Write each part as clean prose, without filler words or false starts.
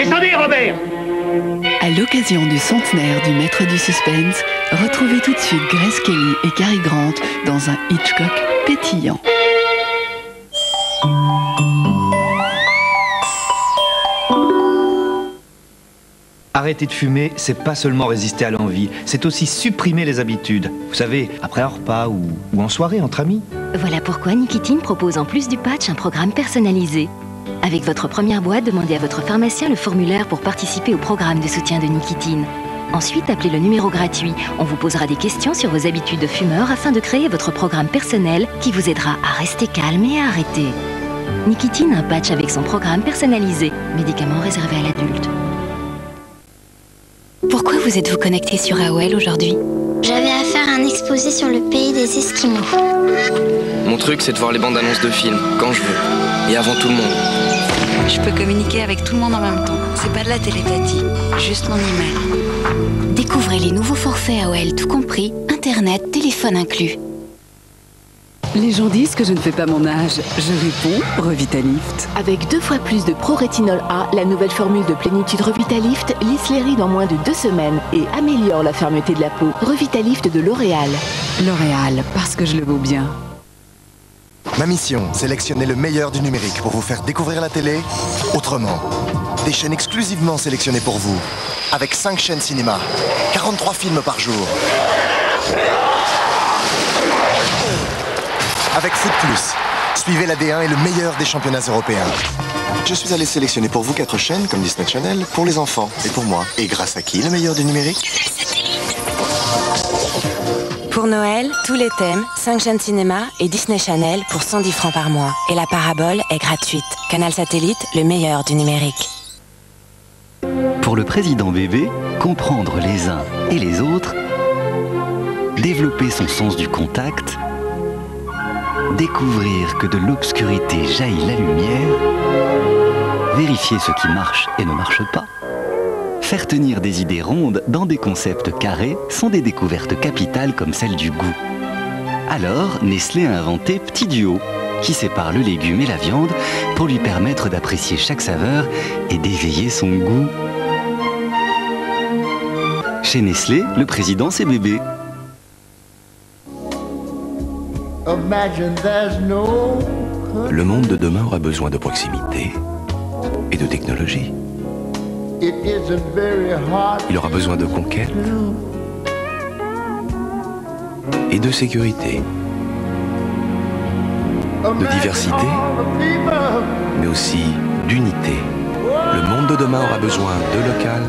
Descendez, Robert! À l'occasion du centenaire du maître du suspense, retrouvez tout de suite Grace Kelly et Cary Grant dans un Hitchcock pétillant. Arrêter de fumer, c'est pas seulement résister à l'envie, c'est aussi supprimer les habitudes. Vous savez, après un repas ou en soirée entre amis. Voilà pourquoi Nicotine propose en plus du patch un programme personnalisé. Avec votre première boîte, demandez à votre pharmacien le formulaire pour participer au programme de soutien de Nicotine. Ensuite, appelez le numéro gratuit. On vous posera des questions sur vos habitudes de fumeur afin de créer votre programme personnel qui vous aidera à rester calme et à arrêter. Nicotine, un patch avec son programme personnalisé, médicament réservé à l'adulte. Pourquoi vous êtes-vous connecté sur AOL aujourd'hui? J'avais à faire un exposé sur le pays des Esquimaux. Mon truc, c'est de voir les bandes annonces de films, quand je veux, et avant tout le monde. Je peux communiquer avec tout le monde en même temps. C'est pas de la télépathie, juste mon email. Découvrez les nouveaux forfaits AOL tout compris, Internet, téléphone inclus. Les gens disent que je ne fais pas mon âge. Je réponds Revitalift. Avec 2 fois plus de Pro-Rétinol A, la nouvelle formule de plénitude Revitalift lisse les rides en moins de 2 semaines et améliore la fermeté de la peau. Revitalift de L'Oréal. L'Oréal, parce que je le vaux bien. Ma mission, sélectionner le meilleur du numérique pour vous faire découvrir la télé autrement. Des chaînes exclusivement sélectionnées pour vous. Avec 5 chaînes cinéma, 43 films par jour. Avec Foot Plus, suivez la D1 et le meilleur des championnats européens. Je suis allé sélectionner pour vous 4 chaînes comme Disney Channel pour les enfants et pour moi. Et grâce à qui le meilleur du numérique? Pour Noël, tous les thèmes, 5 chaînes cinéma et Disney Channel pour 110 francs par mois. Et la parabole est gratuite. Canal Satellite, le meilleur du numérique. Pour le président bébé, comprendre les uns et les autres, développer son sens du contact, découvrir que de l'obscurité jaillit la lumière, vérifier ce qui marche et ne marche pas, faire tenir des idées rondes dans des concepts carrés sont des découvertes capitales comme celle du goût. Alors, Nestlé a inventé Petit Duo, qui sépare le légume et la viande pour lui permettre d'apprécier chaque saveur et d'éveiller son goût. Chez Nestlé, le président c'est bébé. Le monde de demain aura besoin de proximité et de technologie. Il aura besoin de conquête et de sécurité, de diversité, mais aussi d'unité. Le monde de demain aura besoin de local,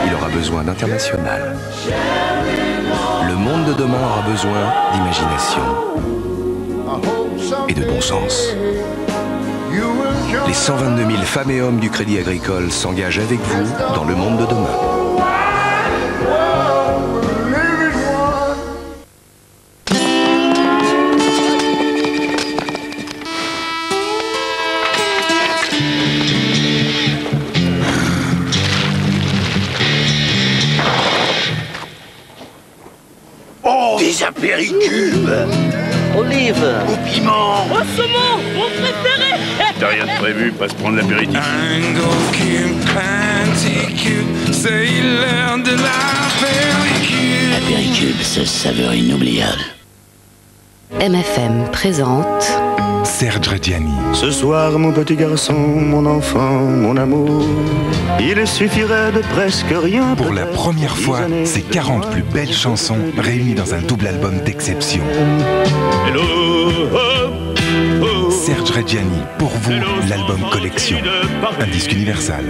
il aura besoin d'international. Le monde de demain aura besoin d'imagination et de bon sens. Les 122 000 femmes et hommes du Crédit Agricole s'engagent avec vous dans le monde de demain. Oh, des apéricubes! Olive! Au piment! Au saumon! Mon préféré! T'as rien de prévu, pas se prendre l'apéritif. Apéricube, ce saveur inoubliable. MFM présente Serge Reggiani. Ce soir, mon petit garçon, mon enfant, mon amour, il suffirait de presque rien. Pour la première fois, ces 40 plus belles chansons réunies dans un double album d'exception. Serge Reggiani, pour vous, l'album collection. Un disque universal.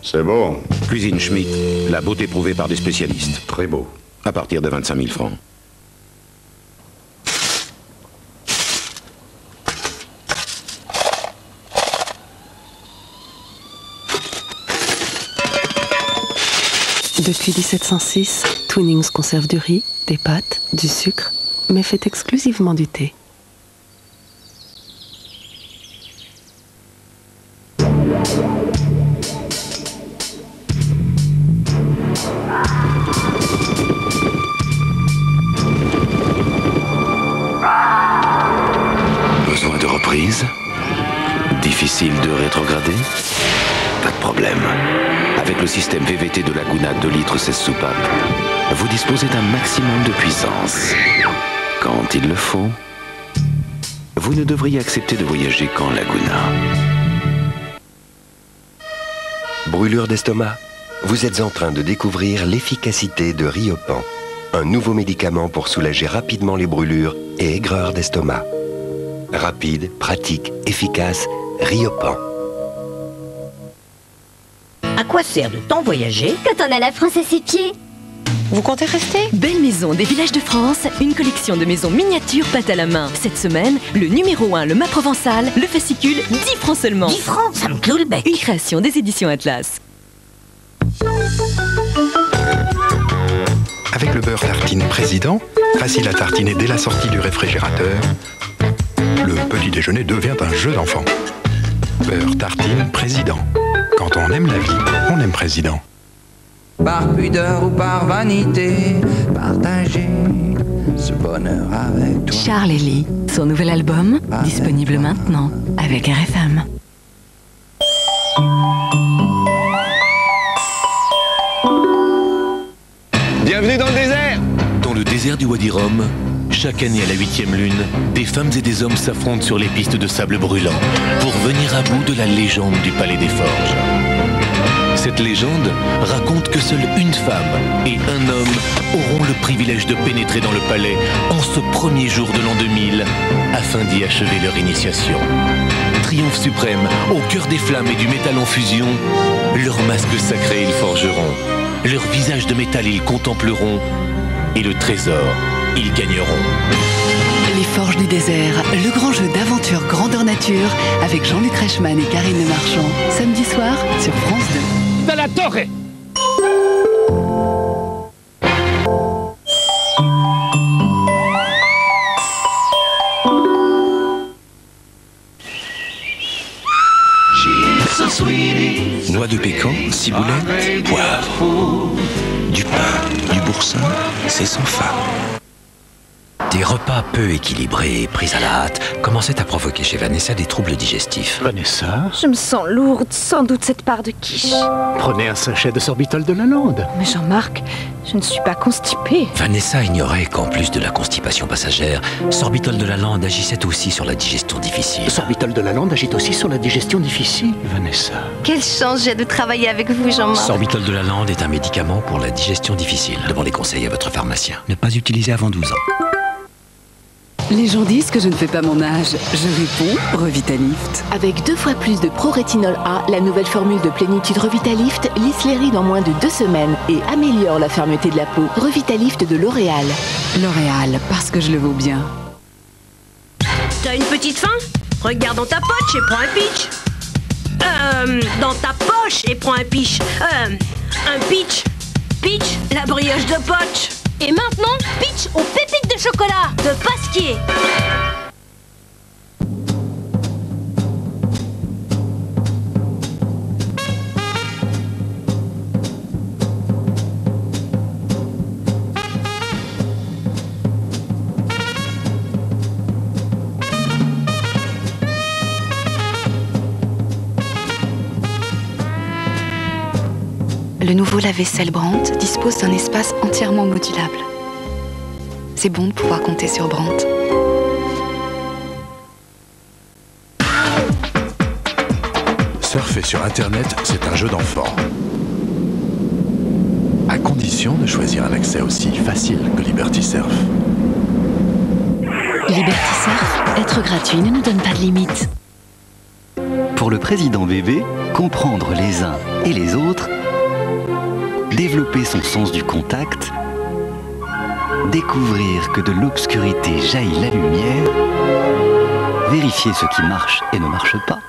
C'est bon. Cuisine Schmitt, la beauté prouvée par des spécialistes. Très beau. À partir de 25 000 francs. Depuis 1706, Twinings conserve du riz, des pâtes, du sucre, mais fait exclusivement du thé. de reprise? Difficile de rétrograder? Pas de problème. Avec le système VVT de Laguna 2 litres 16 soupapes, vous disposez d'un maximum de puissance. Quand il le faut, vous ne devriez accepter de voyager qu'en Laguna. Brûlure d'estomac? Vous êtes en train de découvrir l'efficacité de Riopan, un nouveau médicament pour soulager rapidement les brûlures et aigreurs d'estomac. Rapide, pratique, efficace, Riopan. À quoi sert de tant voyager quand on a la France à ses pieds? Vous comptez rester? Belle Maison des villages de France, une collection de maisons miniatures pâte à la main. Cette semaine, le numéro 1, le mât provençal, le fascicule, 10 francs seulement. 10 francs, ça me cloue le bec. Une création des éditions Atlas. Avec le beurre tartine Président, facile à tartiner dès la sortie du réfrigérateur, le petit déjeuner devient un jeu d'enfant. Beurre tartine Président. Quand on aime la vie, on aime Président. Par pudeur ou par vanité, partager ce bonheur avec toi. Charles Elie, son nouvel album, disponible maintenant avec RFM. Bienvenue dans le désert! Dans le désert du Wadi Rum, chaque année à la 8e lune, des femmes et des hommes s'affrontent sur les pistes de sable brûlant pour venir à bout de la légende du Palais des Forges. Cette légende raconte que seule une femme et un homme auront le privilège de pénétrer dans le palais en ce premier jour de l'an 2000 afin d'y achever leur initiation. Triomphe suprême, au cœur des flammes et du métal en fusion, leur masque sacré ils forgeront, leur visage de métal ils contempleront et le trésor ils gagneront. Les Forges du désert, le grand jeu d'aventure grandeur nature avec Jean-Luc Reichmann et Karine Le Marchand, samedi soir sur France 2. De la torre! Noix de pécan, ciboulette, poivre. Du pain, du boursin, c'est sans fin. Des repas peu équilibrés et pris à la hâte commençaient à provoquer chez Vanessa des troubles digestifs. Vanessa? Je me sens lourde, sans doute cette part de quiche. Prenez un sachet de sorbitol de Lalande. Mais Jean-Marc, je ne suis pas constipée. Vanessa ignorait qu'en plus de la constipation passagère, sorbitol de Lalande agissait aussi sur la digestion difficile. Sorbitol de Lalande agit aussi sur la digestion difficile, Vanessa. Quelle chance j'ai de travailler avec vous, Jean-Marc. Sorbitol de Lalande est un médicament pour la digestion difficile. Demandez conseil à votre pharmacien. Ne pas utiliser avant 12 ans. Les gens disent que je ne fais pas mon âge. Je réponds Revitalift. Avec 2 fois plus de Pro-Rétinol A, la nouvelle formule de plénitude Revitalift lisse les rides en moins de 2 semaines et améliore la fermeté de la peau. Revitalift de L'Oréal. L'Oréal, parce que je le vaux bien. T'as une petite faim? Regarde dans ta poche et prends un pitch. Dans ta poche et prends un pitch. Un pitch. Pitch, la brioche de poche. Et maintenant, pitch aux pépites de chocolat de Pasquier. Le nouveau lave-vaisselle Brandt dispose d'un espace entièrement modulable. C'est bon de pouvoir compter sur Brandt. Surfer sur Internet, c'est un jeu d'enfant. À condition de choisir un accès aussi facile que Liberty Surf. Liberty Surf, être gratuit ne nous donne pas de limite. Pour le président bébé, comprendre les uns et les autres, développer son sens du contact, découvrir que de l'obscurité jaillit la lumière, vérifier ce qui marche et ne marche pas,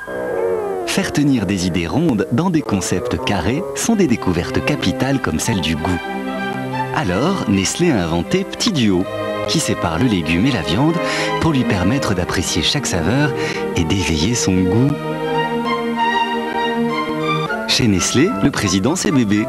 faire tenir des idées rondes dans des concepts carrés sont des découvertes capitales comme celle du goût. Alors, Nestlé a inventé Petit Duo, qui sépare le légume et la viande pour lui permettre d'apprécier chaque saveur et d'éveiller son goût. Chez Nestlé, le président c'est bébé.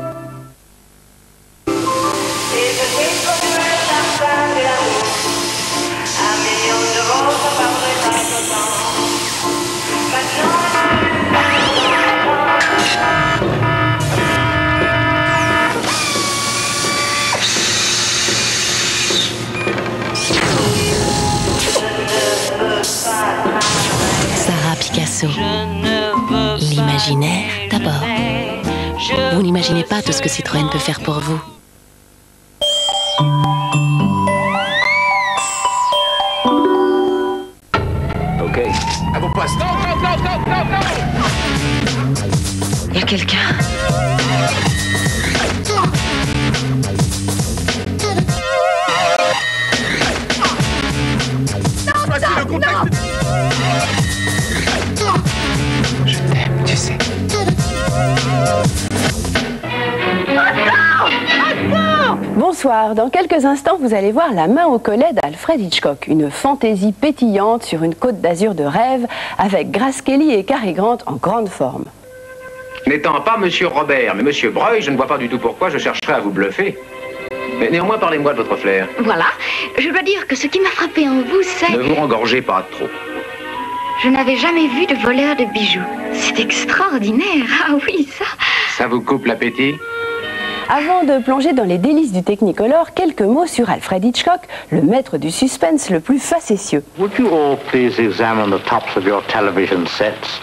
berceau. L'imaginaire d'abord. Vous n'imaginez pas tout ce que Citroën peut faire pour vous. Ok. À vos postes. Non, non, non, non, non, non. Il y a quelqu'un. Voici le contexte. Je t'aime, tu sais. Bonsoir, dans quelques instants vous allez voir La main au collet d'Alfred Hitchcock, une fantaisie pétillante sur une côte d'azur de rêve avec Grace Kelly et Cary Grant en grande forme. N'étant pas Monsieur Robert, mais Monsieur Breuil, je ne vois pas du tout pourquoi je chercherais à vous bluffer. Mais néanmoins, parlez-moi de votre flair. Voilà, je dois dire que ce qui m'a frappé en vous, c'est... Ne vous rengorgez pas trop. Je n'avais jamais vu de voleur de bijoux. C'est extraordinaire, ah oui, ça... Ça vous coupe l'appétit? Avant de plonger dans les délices du Technicolor, quelques mots sur Alfred Hitchcock, le maître du suspense le plus facétieux. Would you all please examine the tops of your television sets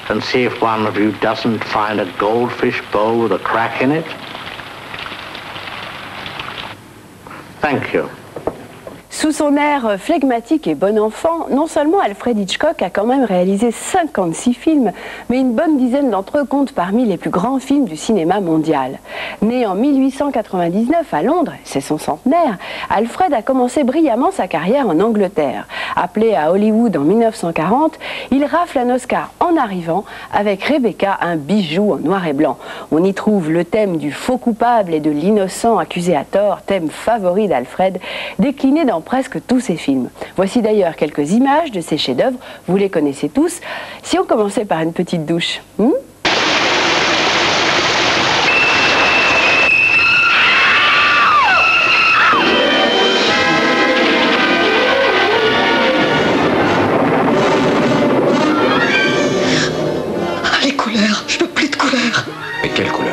and see if one of you doesn't find a goldfish bowl with a crack in it? Thank you. Sous son air flegmatique et bon enfant, non seulement Alfred Hitchcock a quand même réalisé 56 films, mais une bonne dizaine d'entre eux comptent parmi les plus grands films du cinéma mondial. Né en 1899 à Londres, c'est son centenaire, Alfred a commencé brillamment sa carrière en Angleterre. Appelé à Hollywood en 1940, il rafle un Oscar en arrivant avec Rebecca, un bijou en noir et blanc. On y trouve le thème du faux coupable et de l'innocent accusé à tort, thème favori d'Alfred, décliné dans presque tous ses films. Voici d'ailleurs quelques images de ces chefs-d'œuvre, vous les connaissez tous. Si on commençait par une petite douche. Les couleurs, je veux plus de couleurs. Mais quelle couleur?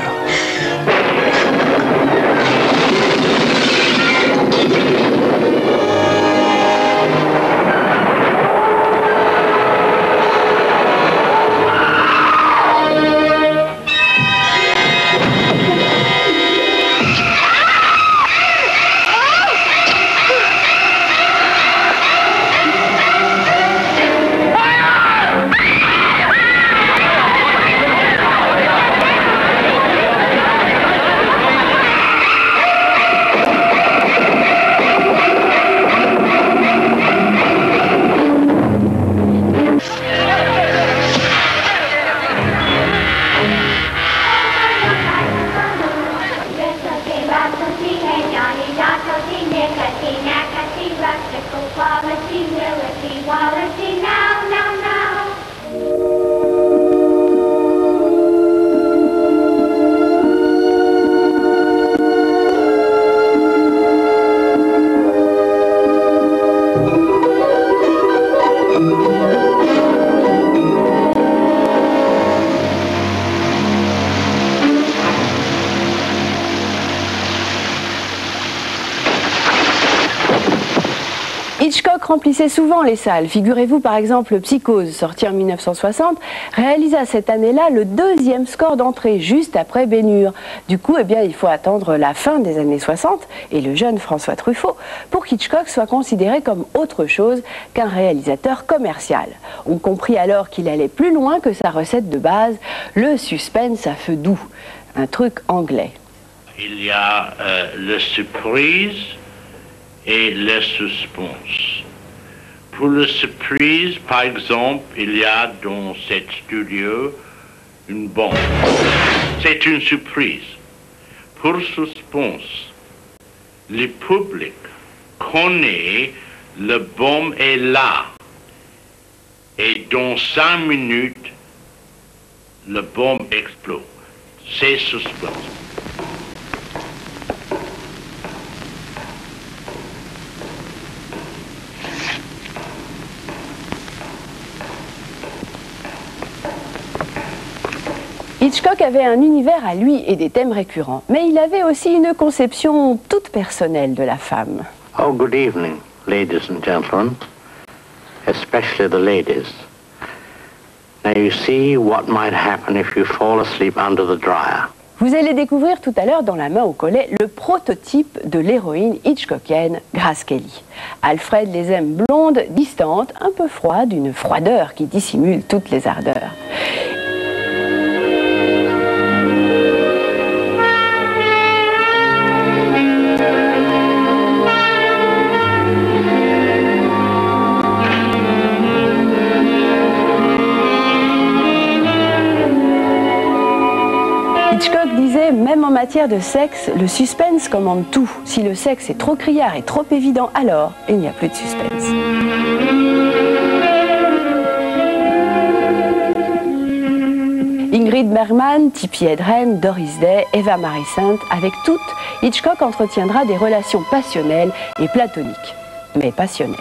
Hitchcock remplissait souvent les salles. Figurez-vous par exemple Psychose, sorti en 1960, réalisa cette année-là le deuxième score d'entrée, juste après Ben-Hur. Du coup, eh bien, il faut attendre la fin des années 60 et le jeune François Truffaut pour qu'Hitchcock soit considéré comme autre chose qu'un réalisateur commercial. On comprit alors qu'il allait plus loin que sa recette de base, le suspense à feu doux, un truc anglais. Il y a le surprise et le suspense. Pour le surprise, par exemple, il y a dans cet studio une bombe. C'est une surprise. Pour le suspense, le public connaît la bombe est là. Et dans 5 minutes, la bombe explose. C'est suspense. Hitchcock avait un univers à lui et des thèmes récurrents, mais il avait aussi une conception toute personnelle de la femme. Oh, good evening, ladies and gentlemen, especially the ladies. Now you see what might happen if you fall asleep under the dryer. Vous allez découvrir tout à l'heure dans La main au collet le prototype de l'héroïne hitchcockienne Grace Kelly. Alfred les aime blondes, distantes, un peu froides, une froideur qui dissimule toutes les ardeurs. Hitchcock disait, même en matière de sexe, le suspense commande tout. Si le sexe est trop criard et trop évident, alors il n'y a plus de suspense. Ingrid Bergman, Tippi Hedren, Doris Day, Eva Marie Saint, avec toutes, Hitchcock entretiendra des relations passionnelles et platoniques, mais passionnelles.